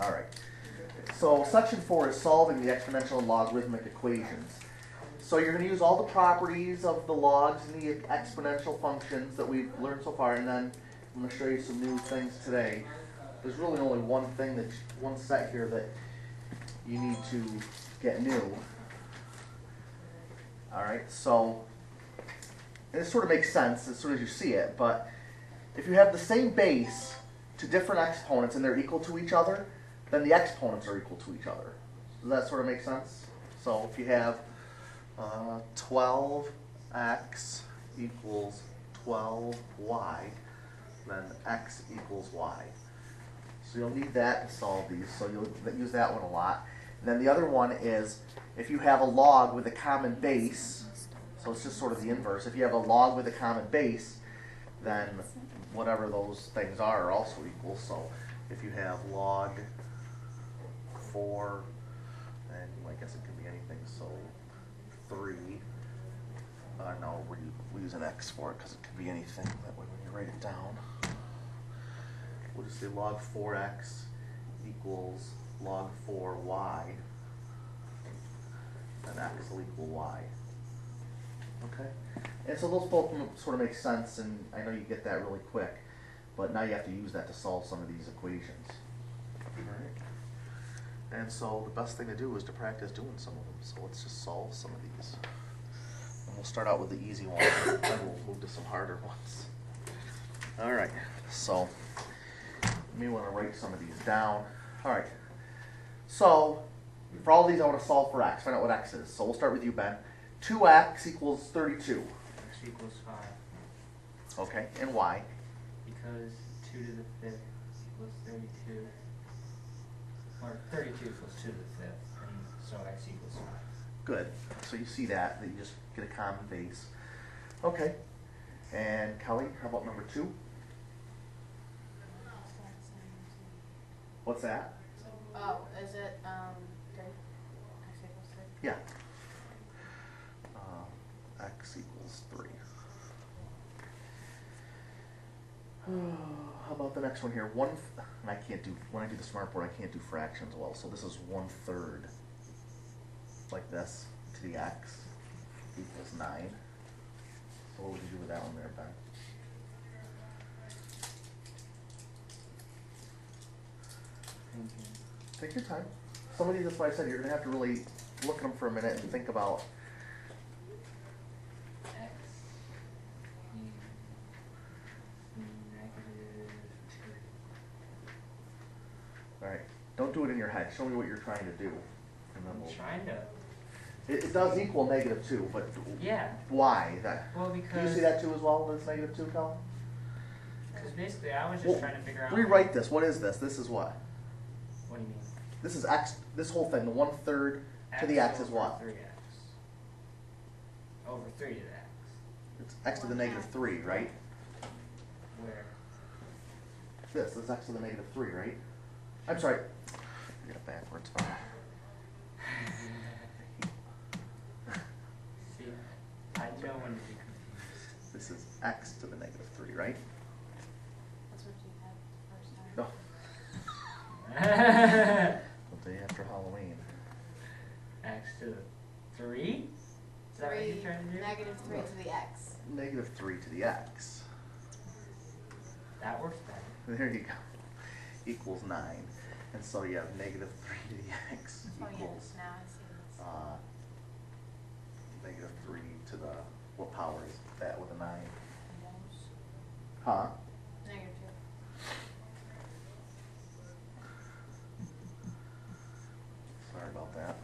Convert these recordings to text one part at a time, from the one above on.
All right. So section 4 is solving the exponential and logarithmic equations. So you're going to use all the properties of the logs and the exponential functions that we've learned so far, and then I'm going to show you some new things today. There's really only one set here that you need to get new. All right, so it sort of makes sense as soon as you see it, but if you have the same base to different exponents and they're equal to each other, then the exponents are equal to each other. Does that sort of make sense? So if you have 12x equals 12y, then x equals y. So you'll need that to solve these, so you'll use that one a lot. And then the other one is if you have a log with a common base, so it's just sort of the inverse. If you have a log with a common base, then whatever those things are also equal. So if you have log 4, and I guess it can be anything, so 3, no, we use an x for it because it could be anything. That way when you write it down, we'll just say log 4x equals log 4y, and x will equal y. Okay? And so those both sort of make sense, and I know you get that really quick, but now you have to use that to solve some of these equations. Alright? And so the best thing to do is to practice doing some of them. So let's just solve some of these. And we'll start out with the easy ones, and then we'll move to some harder ones. Alright, so you may want to write some of these down. Alright, so for all these I want to solve for x, find out what x is. So we'll start with you, Ben. 2x equals 32. X equals 5. Okay, and y? Because 2 to the 5th equals 32. Or 32 equals 2 to the 5th, and so x equals 5. Good. So you see that you just get a common base. Okay. And Kelly, how about number 2? What's that? Oh, is it 3? X equals 3? Yeah. X equals 3. How about the next one here? And I can't do, when I do the smartboard, I can't do fractions well, so this is 1/3. Like this, to the x equals 9. So what would you do with that one there, Ben? Take your time. Some of these, that's why I said you're going to have to really look at them for a minute and think about. X negative 2. All right. Don't do it in your head. Show me what you're trying to do. And then I'm we'll. trying to. It does equal -2, but Yeah. why? Well, Do you because. see that too as well? That's -2, Colin? Because basically, I was just Well, trying to figure out. rewrite this. What is this? This is what? What do you mean? This is x. This whole thing, the 1/3 to the x is over what? 3x. Over 3 to the x. It's x to the -3, right? Where? This is x to the -3, right? I'm sorry. I got it backwards. See, I know when to be confused. This is x to the -3, right? That's what you had the first time. No. The day after Halloween. X to the 3? Is that what you're trying to do? -3 to the x. -3 to the x. That works better. There you go. Equals 9. And so you have -3 to the x Oh, yeah, equals now I see this. -3 to the, what power is that with a 9? Almost. Huh? -2. Sorry about that.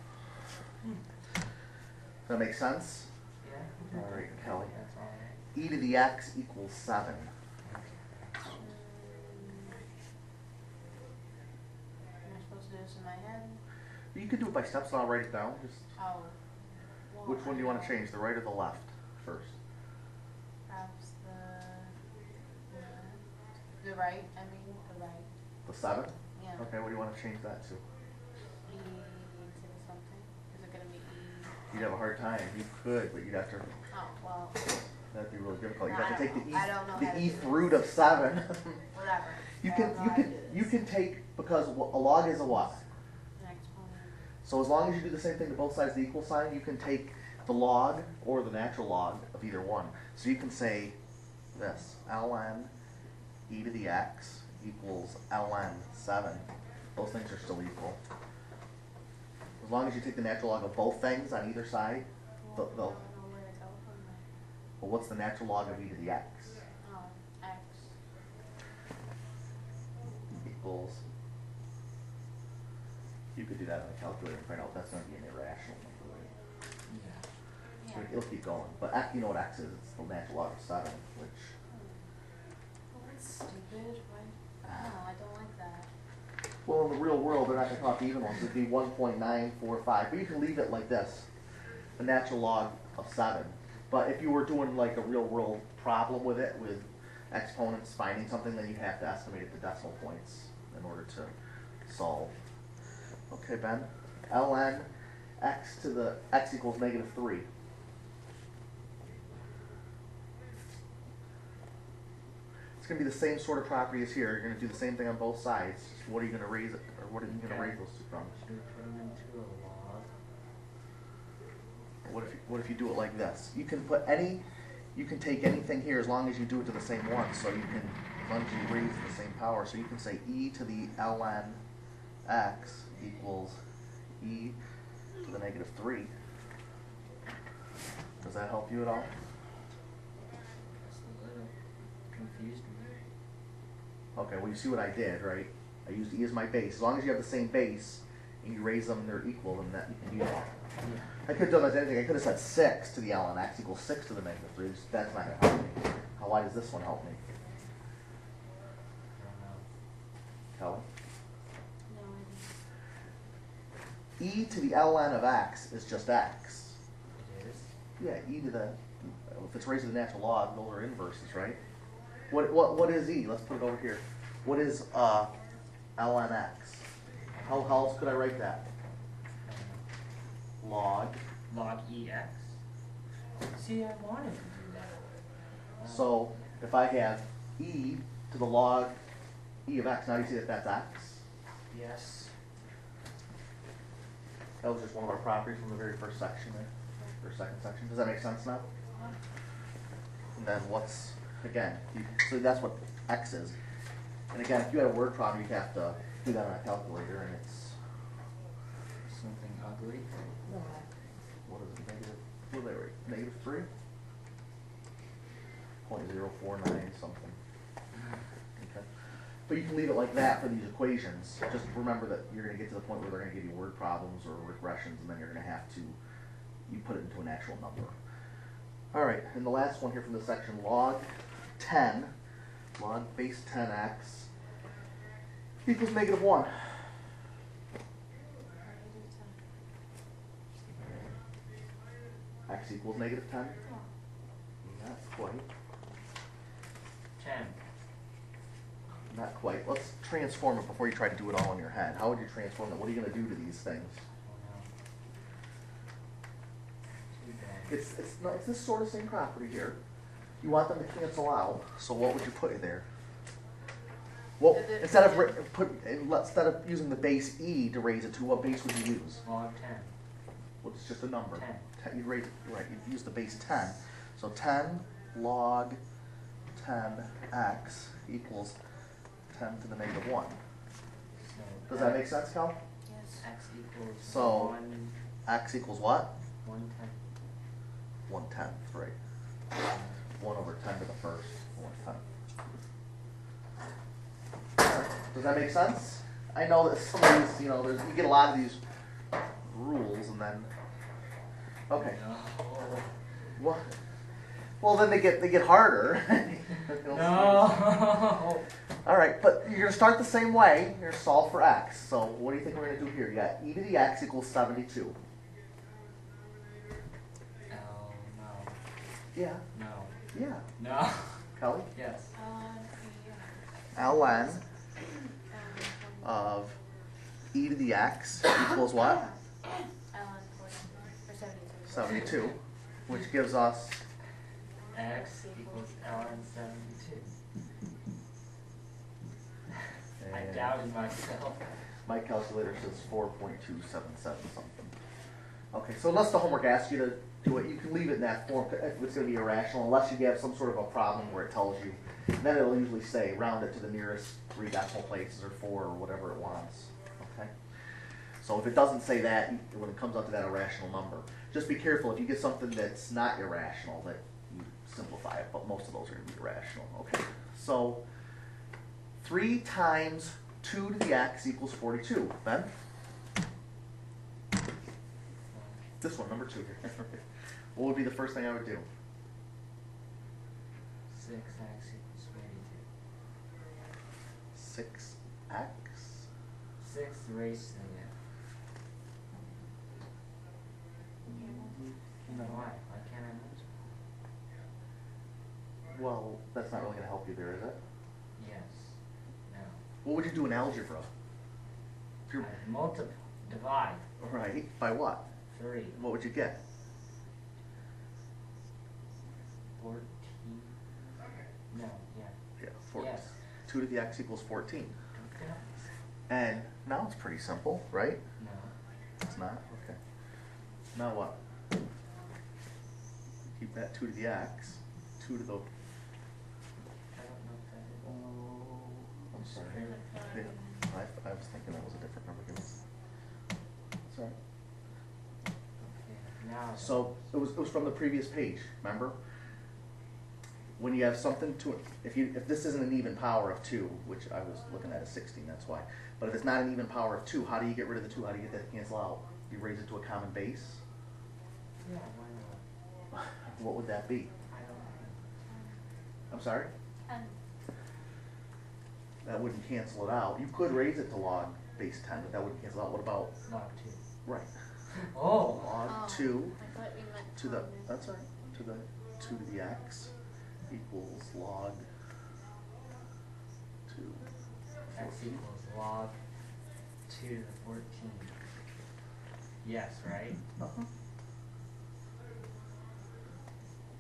Does that make sense? Yeah. All right, Kelly. That's all right. E to the x equals 7. Am I supposed to do this in my head? You could do it by steps, and I'll write it down. Just Oh. Well, which one do you want to change, the right or the left first? Perhaps the right, I mean, the right. The 7? Yeah. Okay, what do you want to change that to? E to something? Is it going to be E? You'd have a hard time. You could, but you'd have to. Oh, well, That'd be really difficult. You'd No, have to I take don't know. I don't know how the to eth do it. root of 7. whatever. You I can don't know you how can to do you this. can take Because a log is a what? An exponent. So as long as you do the same thing to both sides of the equal sign, you can take the log or the natural log of either one. So you can say this, ln e to the x equals ln 7. Those things are still equal. As long as you take the natural log of both things on either side, Well, I the, don't know where to go from there. well, what's the natural log of e to the x? X. Equals, you could do that on a calculator and find out that's going to be an irrational number, right? Yeah. So Yeah. it'll keep going. But you know what x is? It's the natural log of 7, which, Well, that's stupid. Why? No, I don't like that. well, in the real world, they're not going to talk even ones. It'd be 1.945. But you can leave it like this, the natural log of 7. But if you were doing like a real world problem with it, with exponents finding something, then you have to estimate it to decimal points in order to solve. Okay, Ben. ln x to the x equals -3. It's going to be the same sort of property as here. You're going to do the same thing on both sides. What are you going to raise it, or what are you going to raise those two from? Should we put them into a log? What if you do it like this? You can put you can take anything here as long as you do it to the same one. So you can, as long as you raise the same power. So you can say e to the ln x equals e to the -3. Does that help you at all? That's a little confused me. Okay, well you see what I did, right? I used e as my base. As long as you have the same base and you raise them and they're equal, then that you can do that. Yeah. I could have done that as anything. I could have said 6 to the ln x equals 6 to the -3. That's not going to help me. Why does this one help me? I don't know. Kelly? No, I E to the ln of x is just x. It is? Yeah, e to the, if it's raised to the natural log, those are inverses, right? What is e? Let's put it over here. What is ln x? How else could I write that? Log. Log EX? See, I wanted to do that. So if I have e to the log e of x, now you see that that's x. Yes. That was just one of our properties from the very first section there, or second section. Does that make sense now? And then what's, again, so that's what x is. And again, if you had a word problem, you'd have to do that on a calculator, and it's, Something ugly. what is it, what are they rate? -3? 0.049 something. Okay. But you can leave it like that for these equations. Just remember that you're going to get to the point where they're going to give you word problems or regressions, and then you're going to have to, you put it into an actual number. All right, and the last one here from this section, log 10, log base 10x equals -1. X equals -10? Not quite. 10. Not quite. Let's transform it before you try to do it all in your head. How would you transform it? What are you going to do to these things? Oh no. Too bad. It's this sort of same property here. You want them to cancel out. So what would you put there? Well, instead of using the base e to raise it to, what base would you use? Log 10. Well, it's just a number. 10. You'd raise it, right? You'd use the base 10. So 10 log 10x equals 10 to the -1. So Does that make sense, Cal? Yes. X equals So- X equals what? 1/10. 1/10, right? 1 over 10 to the first, 1/10. Does that make sense? I know that some of these, you get a lot of these rules and then, okay. No. Well, then they get harder. No. All right, but you're gonna start the same way. You're gonna solve for x. So what do you think we're gonna do here? You got e to the x equals 72. Oh no. Yeah. No. Yeah. No. Kelly? Yes. ln of e to the x equals what? Ln 72. 72, which gives us X equals ln 72. I And doubted myself. my calculator says 4.277 something. Okay, so unless the homework asks you to do it, you can leave it in that form if it's going to be irrational, unless you have some sort of a problem where it tells you. Then it'll usually say round it to the nearest 3 decimal places or 4 or whatever it wants. Okay. So if it doesn't say that when it comes up to that irrational number, just be careful if you get something that's not irrational that you simplify it. But most of those are going to be irrational. Okay. So 3 times 2 to the x equals 42. Ben? This one, number 2 here. What would be the first thing I would do? 6x equals 42. 6x? 6 raised to the No. Why? Why can't I multiply? Well, that's not really going to help you there, is it? Yes. No. What would you do in algebra? If you're, I multiply. Divide. right, by what? 3. What would you get? 14. No, yeah. Yeah, 14. Yes. 2 to the x equals 14. Okay. And now it's pretty simple, right? No. It's not? Okay. Now what? Keep that 2 to the x. 2 to the... I don't know if that is. Oh, I'm sorry. Yeah, I was thinking that was a different number. Give me. Sorry. Okay. Now. So it was from the previous page. Remember, when you have something to if this isn't an even power of 2, which I was looking at as 16, that's why. But if it's not an even power of 2, how do you get rid of the 2? How do you get that to cancel out? You raise it to a common base. Yeah, why not? What would that be? I don't know. I'm sorry. 10. That wouldn't cancel it out. You could raise it to log base 10, but that wouldn't cancel out. What about Log 2. right? Oh. Log Oh, 2 I thought you meant to the common. that's all right, to the 2 to the x equals log 2. X equals log 2 to the 14. Yes, right? Uh-huh.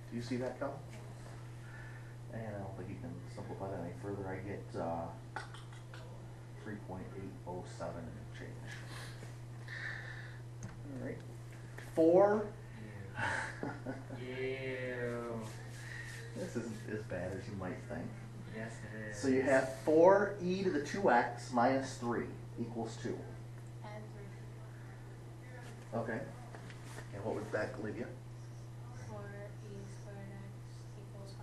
Do you see that, Cal? And I don't think you can simplify that any further. I get 3.807 and change. All right. 4. Ew. This isn't as bad as you might think. Yes, it is. So you have 4e to the 2x minus 3 equals 2. Add 3. Okay. And what would that leave you? 4e squared x equals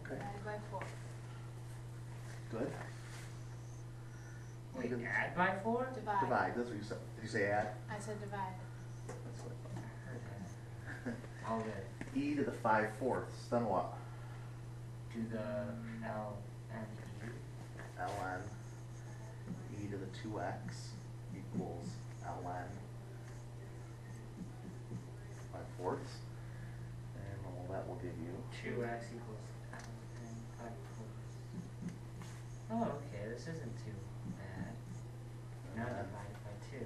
5. Okay. Divided by 4. Good. Wait, Good. add by 4? Divide. Divide. That's what you said. Did you say add? I said divide. That's what I heard that. All good. e to the 5/4. Then what? To the L and E. ln e to the 2x equals ln 5/4. And all that will give you 2x equals L and 5/4. Oh, okay, this isn't too bad. Now divide by 2.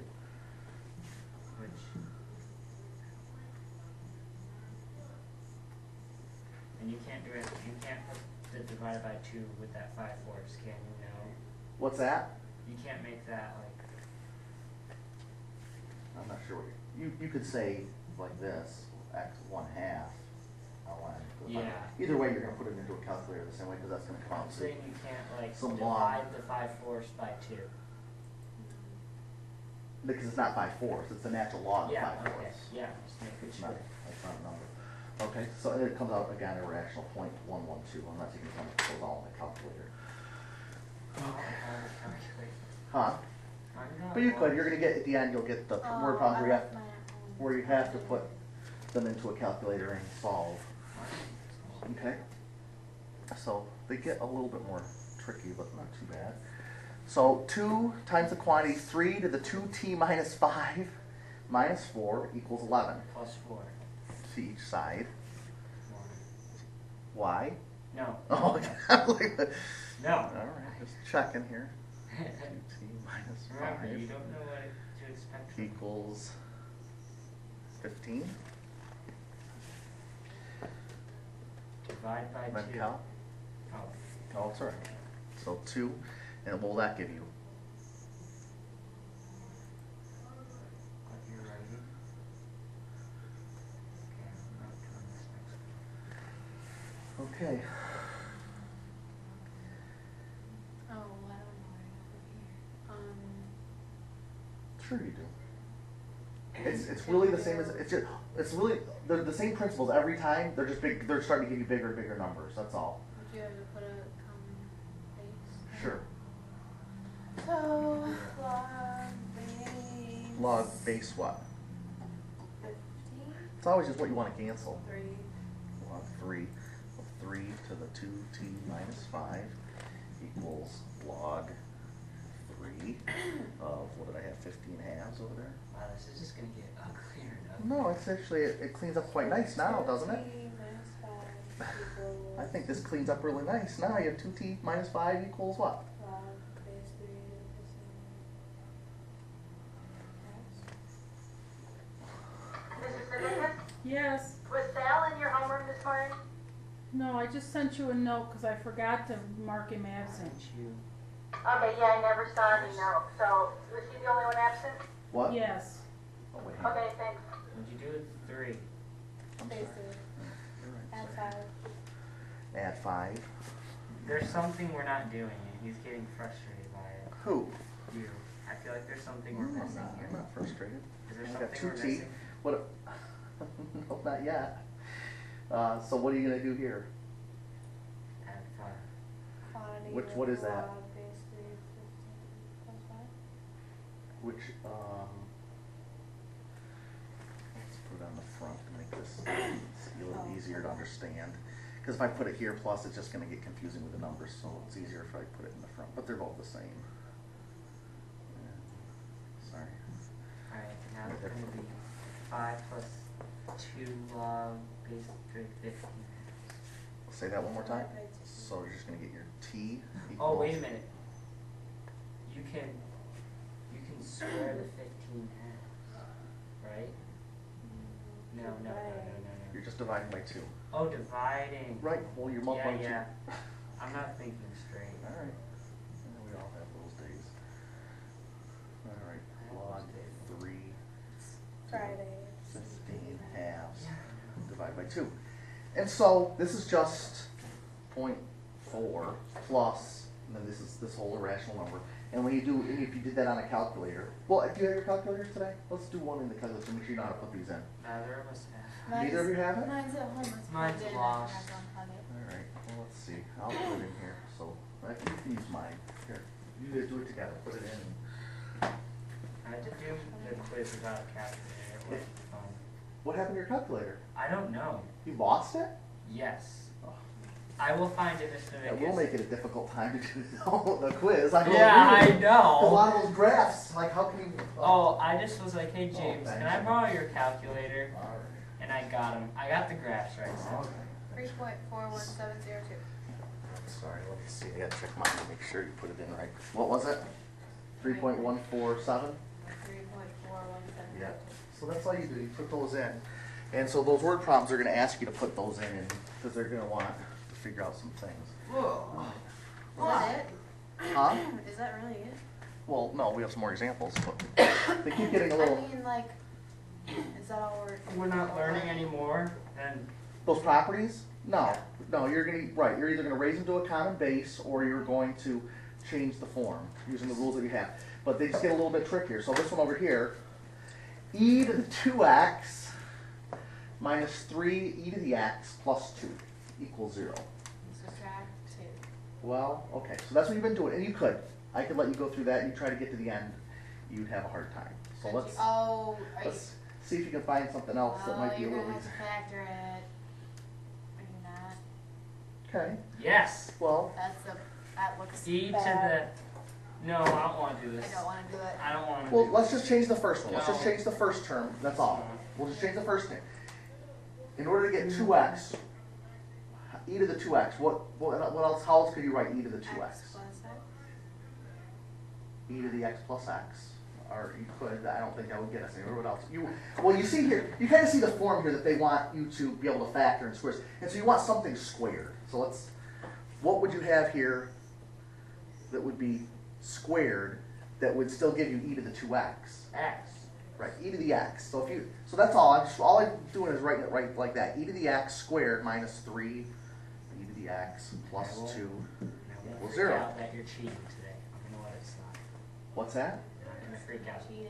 Which... And you can't do it, you can't put the divided by 2 with that 5/4, can you? No. what's that? You can't make that like... I'm not sure what you could say like this, x 1/2 ln. Yeah. Either way, you're going to put it into a calculator the same way because that's going to come I'm out to saying you can't like some divide log. the 5/4 by 2. because it's not 5/4. It's the natural log of Yeah, 5/4. okay, yeah, just making It's sure. not, that's not a number. Okay, so it comes out again irrational 0.112 unless you can come up with those all in the calculator. Huh? But you could. You're going to get at the end. You'll get the word problems where you have to put them into a calculator and solve. Okay. So they get a little bit more tricky, but not too bad. So 2 times the quantity 3 to the 2t minus 5 minus 4 equals 11 Plus 4. to each side. 4. Why? No. Oh, No. all right, just checking here. 2t minus Remember, 5 you don't know what to expect from equals 15. divide by Then 2. Cal? Oh. Oh, sorry. So 2, and what will that give you? What you're writing. Okay, I'm not doing this next one. Okay. Oh, I don't know right over here. Sure you do. It's really the same as it's really they're the same principles every time. They're just big. They're starting to give you bigger and bigger numbers. That's all. Would you have to put a common base? Sure. So, log base. Log base what? 50. It's always just what you want to cancel. 3. Log 3 of 3 to the 2t minus 5 equals log 3 of, what did I have, 15 halves over there? Wow, this is just gonna get uglier and uglier. No, it's actually, it cleans up quite nice now, doesn't it? 2t minus 5 equals I think this cleans up really nice. Now you have 2t minus 5 equals what? log base 3 to Mrs. Smith, Yes. was Sal in your homeroom this morning? No, I just sent you a note because I forgot to mark him absent. Sent you. Okay, yeah, I never saw any note. So, was he the only one absent? What? Yes. Oh, wait, hang on. Okay, thanks. What'd you do with 3? I'm base sorry. 3. You're right, Add sorry. 5. Add 5. There's something we're not doing, and he's getting frustrated by it. Who? You. I feel like there's something No, we're I'm missing not, here. I'm not frustrated. Is there I got something we're 2t. missing? What? No, not yet. So what are you gonna do here? Add 5. Quantity What of is that? log base 3 of 15 plus 5. Which let's put it on the front to make this a little Oh, easier to okay. understand. Because if I put it here plus, it's just gonna get confusing with the numbers. So it's easier if I put it in the front. But they're both the same. Sorry. Alright, now it's gonna be 5 plus 2 log base 3 15. Say that one more time. So you're just gonna get your t equals. Oh, wait a minute. You can square the 15 halves, right? No. You're just dividing by 2. Oh, dividing. Right. Well, you're multiplying Yeah. 2. I'm not thinking straight. All right. We all have those days. All right. Log 3 Friday. 15 halves. Divide by 2. And so this is just 0.4 plus, and then this whole irrational number. And when you do, if you did that on a calculator, well, do you have your calculators today? Let's do one in the calculator to make sure you know how to put these in. Neither of us have. Neither of you have it? Mine's at home. It's Mine's plugged in. lost. I don't have it. All right. Well, let's see. I'll put it in here. So I can use mine. Here, you guys do it together. Put it in. I had to do the quiz without a calculator. It wasn't fun. What happened to your calculator? I don't know. You lost it? Yes. Oh. I will find it as soon as That will make it a difficult time to do the quiz. I Yeah, I A know. lot of those graphs, like how can you? Oh, I just was like, hey James, thanks. can I borrow your calculator? All right. And I got him. I got the graphs right. So. Okay. 3.41702. Sorry, let's see. I gotta check mine to make sure you put it in right. What was it? 3.147? 3.41702. Yeah. So that's all you do. You put those in. And so those word problems are going to ask you to put those in because they're going to want to figure out some things. Whoa. Is that it? Huh? Is that really it? Well, no, we have some more examples. But they keep getting a little. I mean, like, is that all We're not learning anymore. And Those properties? No. No, you're going to, right, you're either going to raise them to a common base or you're going to change the form using the rules that you have. But they just get a little bit trickier. So this one over here, e to the 2x minus 3 e to the x plus 2 equals 0. subtract 2? Well, okay, so that's what you've been doing. And you could. I could let you go through that and you try to get to the end. You'd have a hard time. So let's Oh, are you? let's see if you can find something else that might be a you're little gonna have to easier. factor it. Are you not? Okay, yes. well, That looks E to bad. the. No, I don't want to do this. I don't want to do it. I don't want to. well, do let's just change the first one. Let's just No. change the first term. That's all. We'll just change the first thing. In order to get 2x, e to the 2x, what else, how else could you write e to the 2x? X plus X. E to the x plus x. Or you could, I don't think that would get us anywhere. What else? Well, you see here, you kind of see the form here that they want you to be able to factor in squares. And so you want something squared. So what would you have here that would be squared that would still give you e to the 2x. X. Right, e to the x. So so that's all. All I'm doing is writing it right like that. E to the x squared minus 3 e to the x plus 2 equals 0. Out that you're cheating today. I'm gonna let it slide. What's that? I'm gonna freak out. Cheating.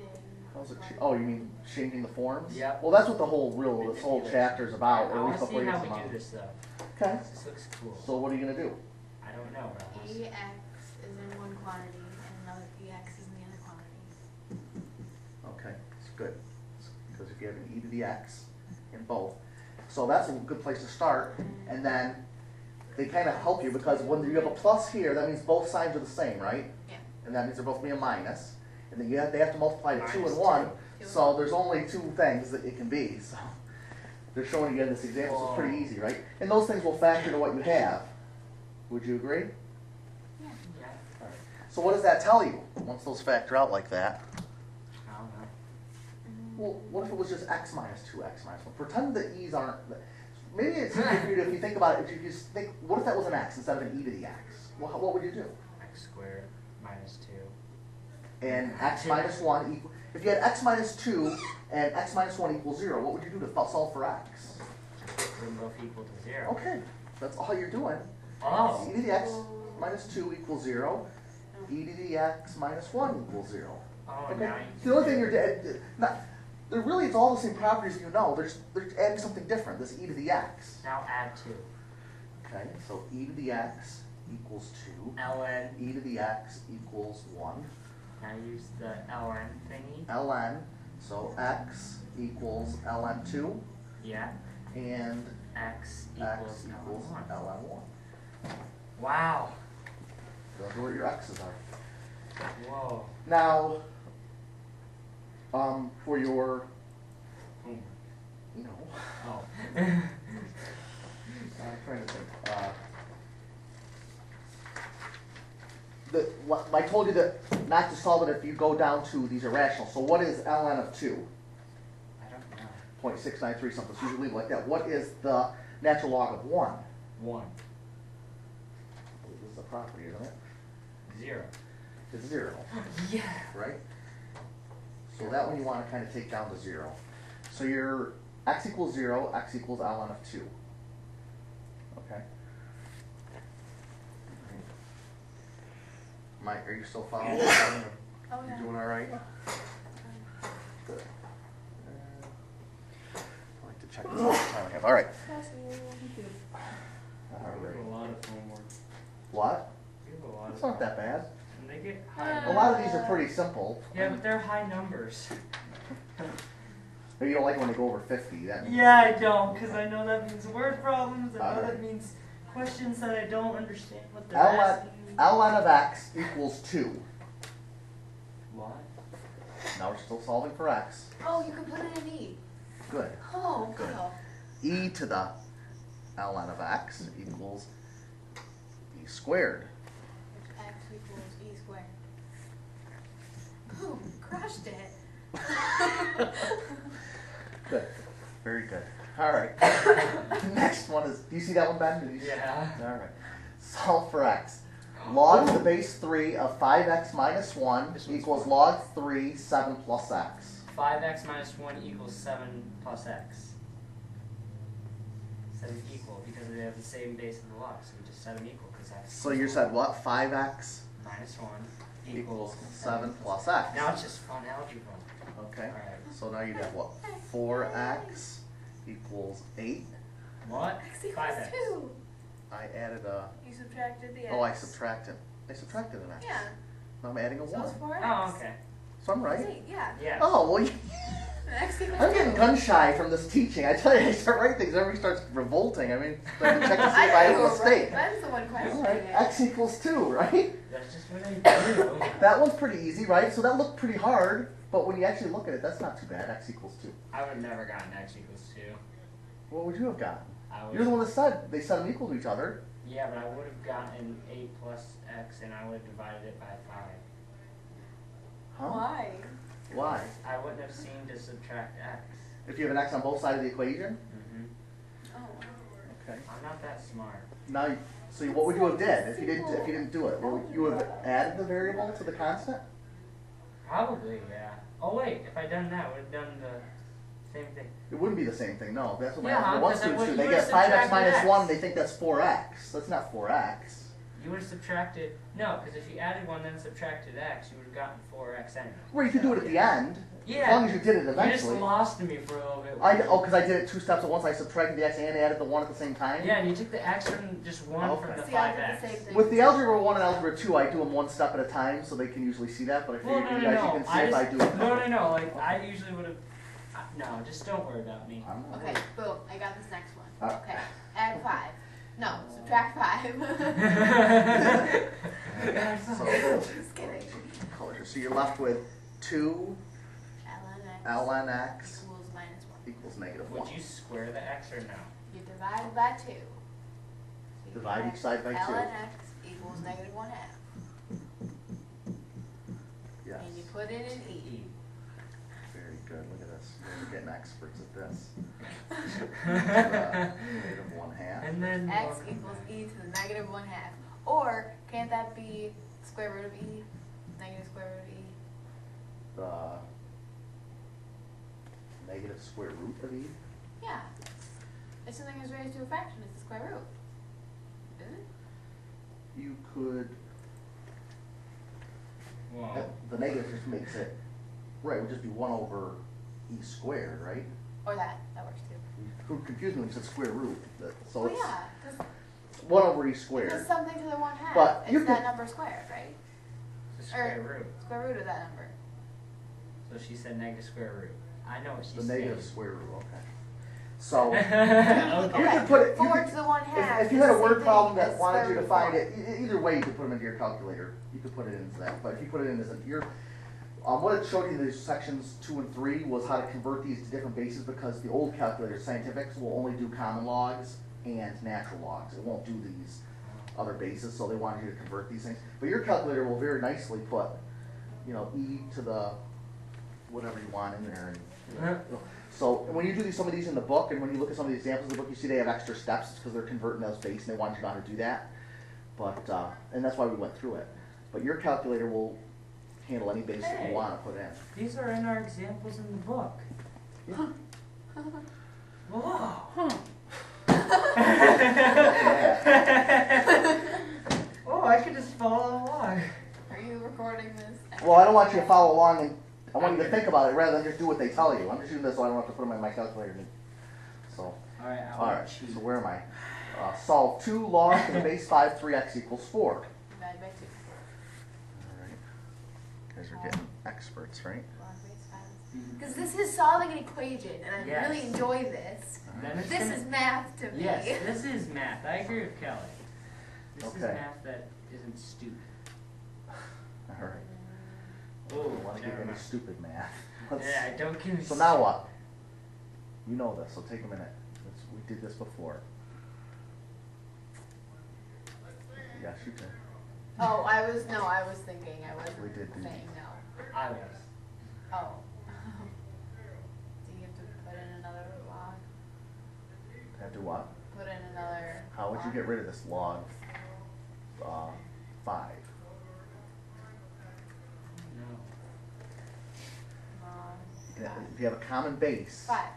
How's it oh, you mean changing the forms? Yep. Well, that's what this whole chapter is about, I or at wanna least the see phrase how is we about. do this though. Okay. This looks cool. So what are you gonna do? I don't know, but I wanna see. EX is in one quantity and another EX is in the other quantity. Okay, it's good. Because if you have an e to the x in both. So that's a good place to start. And then they kind of help you because when you have a plus here, that means both signs are the same, right? Yeah. And that means they're both being a minus. And then they have to multiply the 2 Minus and 1. 2. So there's only 2 things that it can be. So they're showing you in this example, so it's pretty Whoa. easy, right? And those things will factor to what you have. Would you agree? Yeah. Yeah. All right. So what does that tell you once those factor out like that? I don't know. Well, what if it was just x minus 2x minus 1? Pretend the e's aren't. Maybe it's easier for you to, if you think about it, if you just think, what if that was an x instead of an e to the x? Well, what would you do? X squared minus 2. And x minus 1 equal. If you had x minus 2 and x minus 1 equals 0, what would you do to solve for x? Put them both equal to 0. Okay, that's all you're doing. Oh. E to the x minus 2 equals 0. E to the x minus 1 equals 0. Oh, Okay. now you The only thing they're really, it's all the same properties you know. They're adding something different. This e to the x. now add 2. Okay, so e to the x equals 2. ln. E to the x equals 1. Now use the ln thingy. ln, so x equals ln2, Yeah. and X x equals equals ln1. ln1. Wow. Those are where your x's are. Whoa. Now, for your, Homework. you know, Oh. I'm trying to think. I told you that not to solve it if you go down to these irrational. So what is ln of 2? I don't know. 0.693 something. So you leave it like that. What is the natural log of 1? 1. This is a property, isn't it? 0. It's 0, Yeah. right? So that one you want to kind of take down to 0. So your x equals 0, x equals ln of 2. Okay? Mike, are you still following? Oh, You yeah. doing all right? Good. I like to check this out time we have. All right. All We have right. a lot of homework. What? We have a lot It's of not that bad. And they get high A lot of these are pretty simple. Yeah, but they're high numbers. But you don't like when they go over 50. That means Yeah, I don't, because I know that means word problems. I know Alright. that means questions that I don't understand what they're ln, asking. ln of x equals 2. What? Now we're still solving for x. Oh, you can put it in E. Good. Oh, Good. wow. E to the ln of x equals e squared. X equals E squared. Boom, crushed it. Good. Very good. All right. Next one is, do you see that one, Ben? Did you see- Yeah. All right. Solve for x. Log to the base 3 of 5x minus 1 This one's equals fun. log 3, 7 plus x. 5x minus 1 equals 7 plus x. Set them equal because they have the same base in the log, so we just set them equal because x So you said what? 5x minus 1 equals 7 plus x. Now it's just fun algebra. Okay. Alright. So now you have what? 4x equals 8. What? X equals 5x. 2. I added a. You subtracted the X. Oh, I subtracted. I subtracted an x. Yeah. Now I'm adding a So 1. it's 4X. Oh, okay. So I'm right. Eight, yeah. Yeah. Oh, well, X equals I'm getting 2. gun shy from this teaching. I tell you, I start writing things, everybody starts revolting. I mean, I have to check to see if I have a mistake. That's the one question. All right, x equals 2, right? That's just what I do. That one's pretty easy, right? So that looked pretty hard, but when you actually look at it, that's not too bad. X equals 2. I would have never gotten x equals 2. What would you have gotten? I would You're the one that said they set them equal to each other. Yeah, but I would have gotten 8 plus x and I would have divided it by 5. Huh? Why? Why? I wouldn't have seen to subtract x. If you have an x on both sides of the equation? Mm-hmm. Oh. Okay. I'm not that smart. Now, So what would you have did if you didn't do it? Well, you would have added the variable to the constant? Probably, yeah. Oh wait, if I done that, would have done the same thing. It wouldn't be the same thing, no. That's what my Yeah, algebra 1 because I students would- do. you They would've get 5x subtracted minus x. 1, they think that's 4x. That's not 4x. You would have subtracted, no, because if you added 1 then subtracted x, you would have gotten 4x anyway. Well, you could do it at the end. Yeah. As long as you did it You just eventually. lost me for a little bit. Because I did it 2 steps at once. I subtracted the x and added the 1 at the same time. Yeah, and you took the x from just 1 Okay. from the See, I did the 5x. same thing. With the algebra 1 and algebra 2, I do them 1 step at a time so they can usually see that. But I Well, figured no, you no, guys no. you can see if I do it. No. Like, I usually would have. No, just don't worry about me. I'm not Okay, boom, I got this next one. Uh. Okay, add 5. No, subtract 5. So, Just kidding. color. So you're left with 2 ln ln x equals minus 1. equals negative 1. Would you square the x or no? You divide by 2. So you Divide each side by 2. ln x equals negative 1 half. Yes. And you put it in e. Very good. Look at this. You're getting experts at this. Negative 1 half. And then X equals e to the negative 1 half. Or, can't that be square root of e? Negative square root of e? The negative square root of e. Yeah. If something is raised to a fraction, it's the square root. Isn't it? You could. Whoa. The negative just makes it. Right, it would just be 1 over e squared, right? Or that. That works too. Who confused me when you said square root. So Well, it's yeah. 'Cause 1 over e it's squared. something to the 1 half. But it's you that could- number squared, right? The square root. Square root of that number. So she said negative square root. I know what she's The saying. negative square root, okay. So, Okay. you could put it. 4 to the 1 half. If you is had a the word same problem thing that as wanted square you to root find 4. it, either way you could put them into your calculator. You could put it into that. But if you put it in as what it showed you in the sections 2 and 3 was how to convert these to different bases because the old calculator, scientifics, will only do common logs and natural logs. It won't do these other bases, so they wanted you to convert these things. But your calculator will very nicely put, e to the whatever you want in there. So when you do some of these in the book, and when you look at some of the examples in the book, you see they have extra steps. It's because they're converting those bases, and they want you to know how to do that. But and that's why we went through it. But your calculator will handle any base that you want to put in. These are in our examples in the book. Yeah. Whoa. Huh. Oh, I could just follow along. Are you recording this? Well, I don't want you to follow along, and I want you to think about it rather than just do what they tell you. I'm just using this so I don't have to put them in my calculator. So, All right. so where am I? Solve 2 log to the base 5, 3x equals 4. Divide by 2. All right. You guys are getting experts, right? Log base 5. Because this is solving an equation, and I Yes. really enjoy this. Then it's This gonna- is math to me. Yes, this is math. I agree with Kelly. This is Okay. math that isn't stupid. All right. I Oh, don't want to give never any mind. stupid math. Yeah, don't give me. So now what? You know this, so take a minute. We did this before. Yes, you can. Oh, I was thinking, I wasn't We did do saying no. I was. Oh. Do you have to put in another log? Have to what? Put in another How would you log? get rid of this log 5? No. If you have a common base, 5.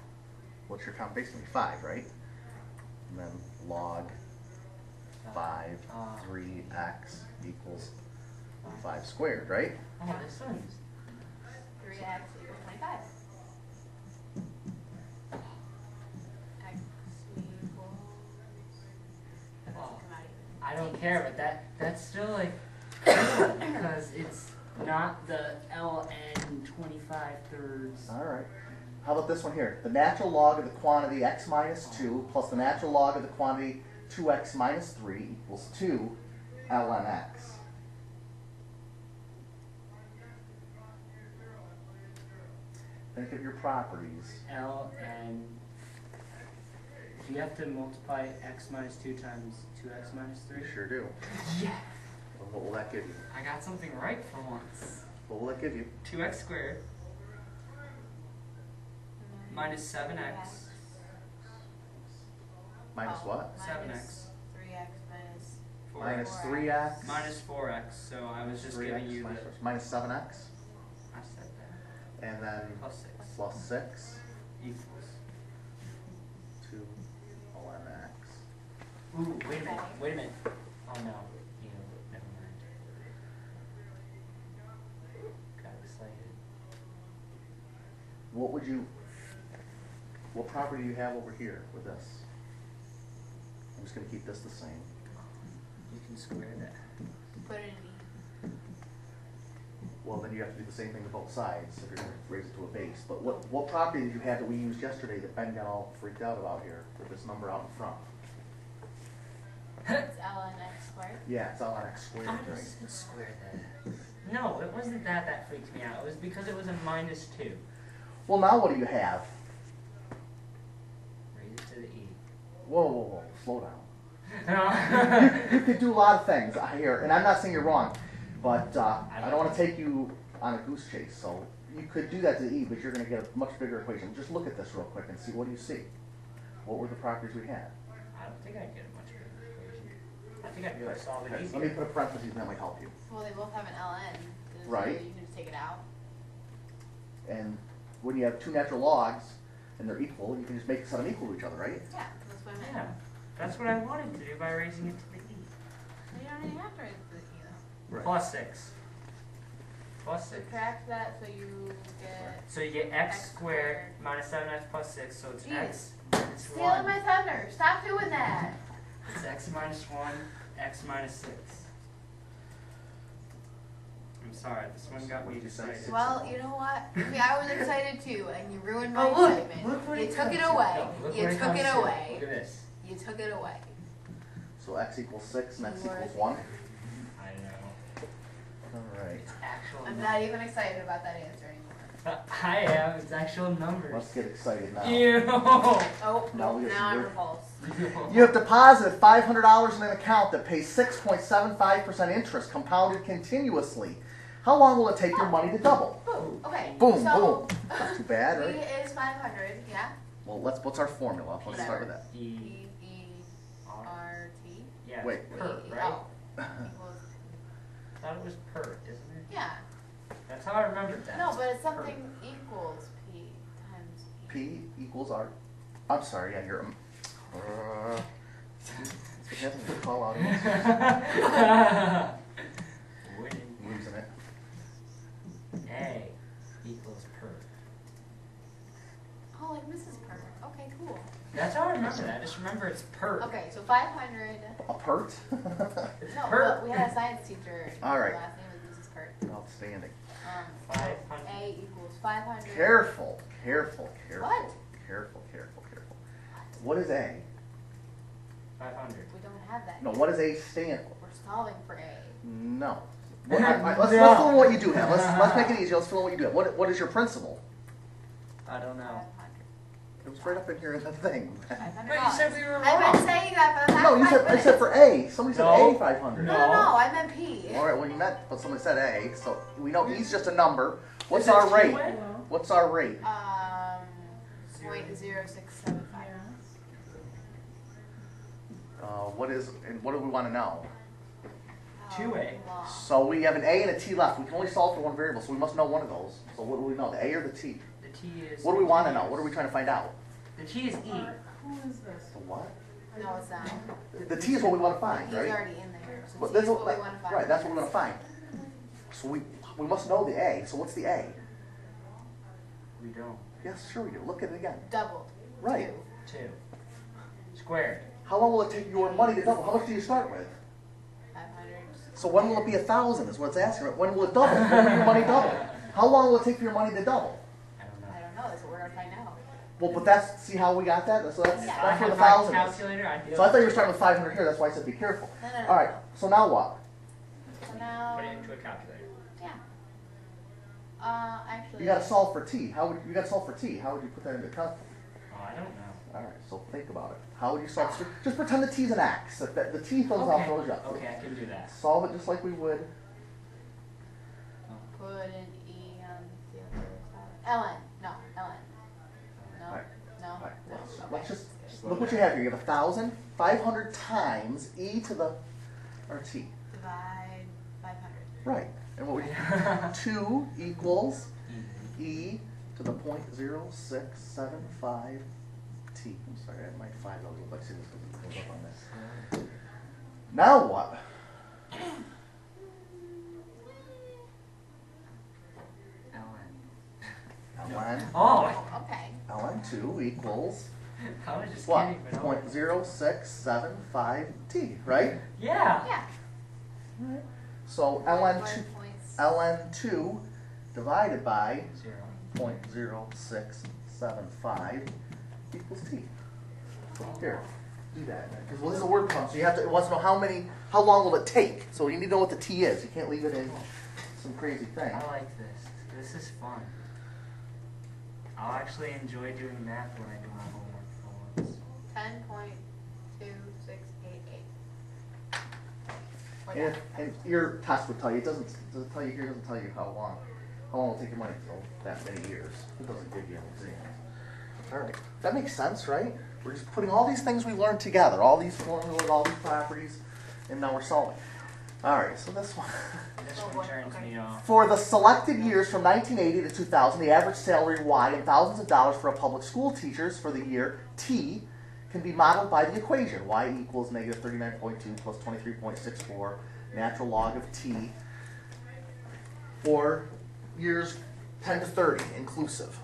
what's your common base going to be? 5, right? And then log 5, 3x equals 5 squared, right? Oh, this one's. 3x equals 25. X equals... That doesn't Oh, come out even. I don't care, but that's still like cool because it's not the ln 25/3. All right. How about this one here? The natural log of the quantity x minus 2 plus the natural log of the quantity 2x minus 3 equals 2 ln x. Think of your properties. ln. Do you have to multiply x minus 2 times 2x minus 3? You sure do. Yeah. Well, what will that give you? I got something right for once. What will that give you? 2x squared minus 7x. Minus Oh, what? minus 7x. 3x minus minus 4x. 3x. Minus 4x, so I was just 3x giving you the. minus 7x. I said that. And then Plus 6. plus 6 Equals. to ln x. Ooh, wait a minute. Wait a minute. Oh no. You know, never mind. Got excited. What property do you have over here with this? I'm just going to keep this the same. You can square that. Put it in E. Well, then you have to do the same thing to both sides if you're going to raise it to a base. But what property did you have that we used yesterday that Ben got all freaked out about here with this number out in front? It's ln x squared. Yeah, it's ln x squared, I right? just square that. No, it wasn't that freaked me out. It was because it was a minus 2. Well, now what do you have? Raise it to the E. Whoa, slow down. You could do a lot of things here, and I'm not saying you're wrong, but I don't want to take you on a goose chase. So you could do that to the E, but you're going to get a much bigger equation. Just look at this real quick and see, what do you see? What were the properties we had? I don't think I'd get a much bigger equation. I think I'd be able to solve it Okay, easier. let me put a parentheses, and that might help you. Well, they both have an ln. So Right. You can just take it out. And when you have two natural logs, and they're equal, you can just make set them equal to each other, right? Yeah, that's what I meant. Yeah, that's what I wanted to do by raising it to the E. You don't even have to raise it to the E though. Plus 6. Plus 6. Subtract that so you get. So you get x X squared squared. minus 7x plus 6, so it's Jeez. x minus Stealing 1. my thunder. Stop doing that. It's x minus 1, x minus 6. I'm sorry, this one got me What'd you say? excited. Well, you know what? See, I was excited too, and you ruined my Oh, look! excitement. Look what You it took it comes to. away. No, look You what took comes it to. away. Look at this. You took it away. So x equals 6 and x You were equals a 1. I know. All right. It's actual I'm numbers. not even excited about that answer anymore. I am. It's actual numbers. Let's get excited now. Ew. Oh, Now we now get I'm some repulsed. You have deposited $500 in an account that pays 6.75% interest compounded continuously. How long will it take your money to double? Boom. Okay. Boom, so, boom. Not too bad, E right? is 500. Yeah. Well, what's our formula? Let's start with that. E. R T. Yeah. Wait. Per, E, right? Oh. Equals. I thought it was per, isn't it? Yeah. That's how I remembered that. No, but it's Per. something equals P times E. P equals R. I'm sorry, yeah, you're. That's what happens when you call out. Winning. Losing it. A equals per. Oh, like Mrs. Perfect. Okay, cool. That's how I remember that. I just remember it's per. Okay, so 500. A pert? It's No, per. but we had a science teacher. All right. Her last name was Mrs. Pert. Outstanding. So 500. A equals 500. Careful. What? Careful. What is A? 500. We don't have that. No, yet. what does A stand for? We're solving for A. No. Let's fill in what you do have. Let's make it easy. Let's fill in what you do have. What is your principal? I don't know. 500. It was right up in here in the thing. $500. But you said we were I've wrong. been saying that for the past No, you 5 said I minutes. said for A. Somebody said No. A 500. No, I meant P. All right, well you meant, but somebody said A, so we know E's just a number. What's Is it our rate? two-way? Well, What's our rate? 0.0675. What do we want to know? 2A. Long. So we have an A and a T left. We can only solve for one variable, so we must know one of those. So what do we know, the A or the T? The T is. What do we want to know? What are we trying to find out? The T is E. who is this? The what? No, it's not. The T is what we want to find, He's right? already in there. So But T that's is what we want to find. Right, that's what we want to find. So we must know the A. So what's the A? We don't. Yes, sure we do. Look at it again. Doubled. Right. 2. 2. Squared. How long will it take your money to double? How much do you start with? 500. So when will it be 1,000 is what it's asking. When will it double? When will your money double? How long will it take for your money to double? I don't know. I don't know. That's what we're going to find out. Well, but see how we got that? So that's If I where had the my 1,000 is. calculator, I'd be So I able thought you to were starting with 500 here. That's why I said be careful. No. All right. So now what? So now. put it into a calculator. Yeah. Actually. You got to solve for T. You got to solve for T. How would you put that into calculator? Oh, I don't know. All right. So think about it. How would you solve? Just pretend the T's an X. If the T fills out, throws you up. Okay, I can do that. Solve it just like we would. Put an E on the other side. ln. No. ln. No. All right. No. All right. No. Let's Okay. just look what you have here. You have 1,000, 500 times e to the or t? Divide 500. Right. And what would you 2 equals e to the 0.0675 t. I'm sorry, I had my 5 out. Let's see this because it goes up on this. Now what? ln Oh, Okay. ln 2 equals I was just what? kidding, but 0.0675 t, right? yeah. Yeah. So ln 2 divided by 0.0675 equals t. Here, do that. Because well, this is a word problem, so you have to. It wants to know how long will it take. So you need to know what the t is. You can't leave it in some crazy thing. I like this. This is fun. I'll actually enjoy doing math when I do my homework for once. 10.2688. And your test would tell you. It doesn't tell you here. It doesn't tell you how long it will take your money to go that many years. It doesn't give you an exam. All right, that makes sense, right? We're just putting all these things we learned together, all these formulas, all these properties, and now we're solving. All right, so this one. This one turns me off. For the selected years from 1980 to 2000, the average salary Y in thousands of dollars for a public school teachers for the year T can be modeled by the equation Y equals negative 39.2 plus 23.64 natural log of T for years 10 to 30 inclusive.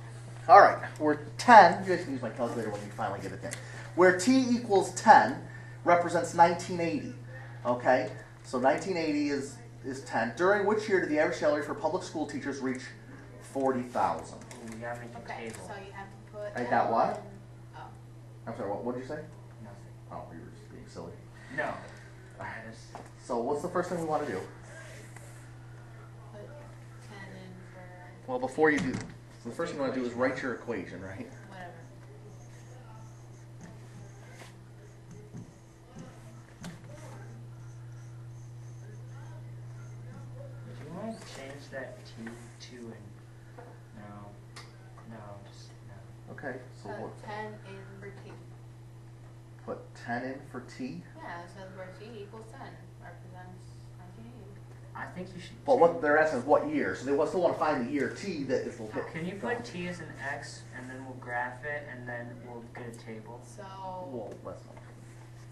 All right, where 10, you guys can use my calculator when you finally get it in. Where T equals 10 represents 1980, okay? So 1980 is 10. During which year did the average salary for public school teachers reach 40,000? We gotta make a Okay, table. so you have to put. I got what? Oh. I'm sorry, what did you say? Nothing. Oh, you were just being silly. No. I just, So what's the first thing we want to do? Put 10 in for Well, before you do, the first thing you want to do is write your equation, right? whatever. do you want to change that T to an, no, just no. Okay, so Put what, 10 in for T. put 10 in for T. Yeah, it says where T equals 10 represents 1980. I think you should. But what they're asking is what year, so they still want to find the year T that is will hit. Can you put T as an X and then we'll graph it and then we'll get a table? So, Well, that's not.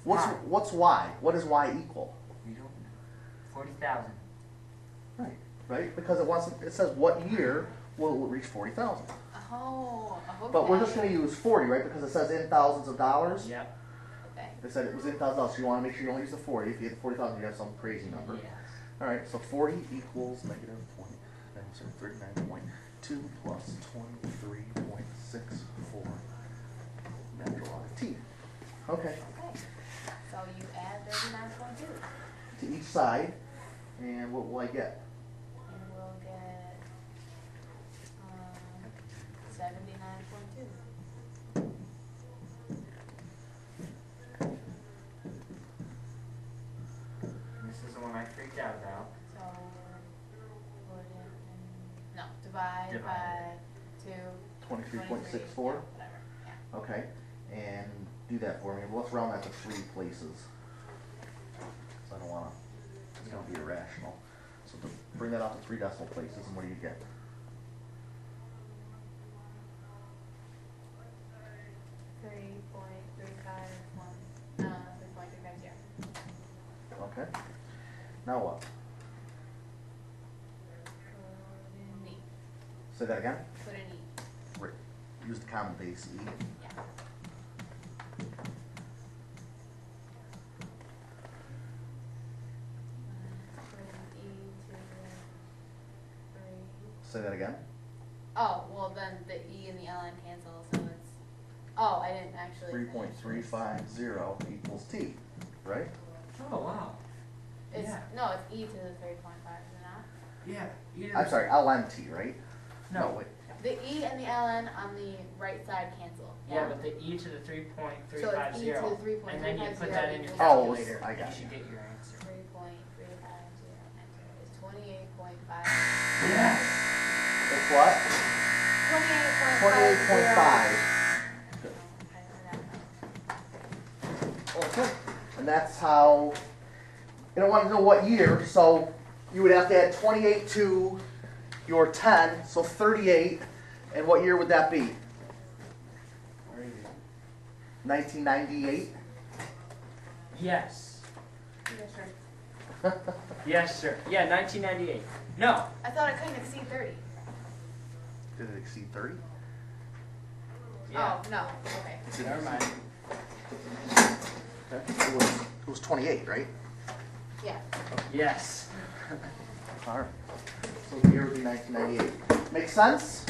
Why? What's Y? What does Y equal? We don't know. 40,000. Right? Because it says what year will it reach 40,000. oh, okay. But we're just going to use 40, right? Because it says in thousands of dollars. Yep. Okay. They said it was in thousands of dollars, so you want to make sure you only use the 40. If you get 40,000, you have some crazy number. Yes. All right, so 40 equals negative 39.2 plus 23.64 natural log of T. Okay, Okay. So you add 39.2. to each side, and what will I get? And we'll get 79.2. This is the one I freaked out about. So put in, no, divide Divide. by 2. 23.64? Whatever. Yeah. Okay, and do that for me. Well, let's round that to 3 places. So I don't want to, it's going to be irrational. So to bring that out to 3 decimal places, and what do you get? 3.350. Okay, now what? Put in E. Say that again? Put in E. Right. Use the common base E. Yeah. Put in E to the 3. Say that again? Oh, well then the E and the LN cancel, so it's, oh, I didn't actually. 3.350 equals T, right? Oh, wow. It's, Yeah. no, it's E to the 3.5, is it not? Yeah. I'm sorry, LNT, right? No. Wait. The E and the LN on the right side cancel. Yeah, but the E to the 3.350. So it's E to the 3.350 And then you put that in your equals- Oh, calculator. I got and you should you. get your answer. 3.350 answer is 28.5. Yes. It's what? 28.5. 28.5. Okay. And that's how and I want to know what year, so you would have to add 28 to your 10, so 38, and what year would that be? Where are you? 1998? Yes. Yeah, sure. Yes, sir. Yeah, 1998. No. I thought it couldn't exceed 30. Did it exceed 30? Yeah. Oh, no. Okay. Never mind. Okay. It was 28, right? Yeah. Yes. All right. So the year would be 1998. Make sense?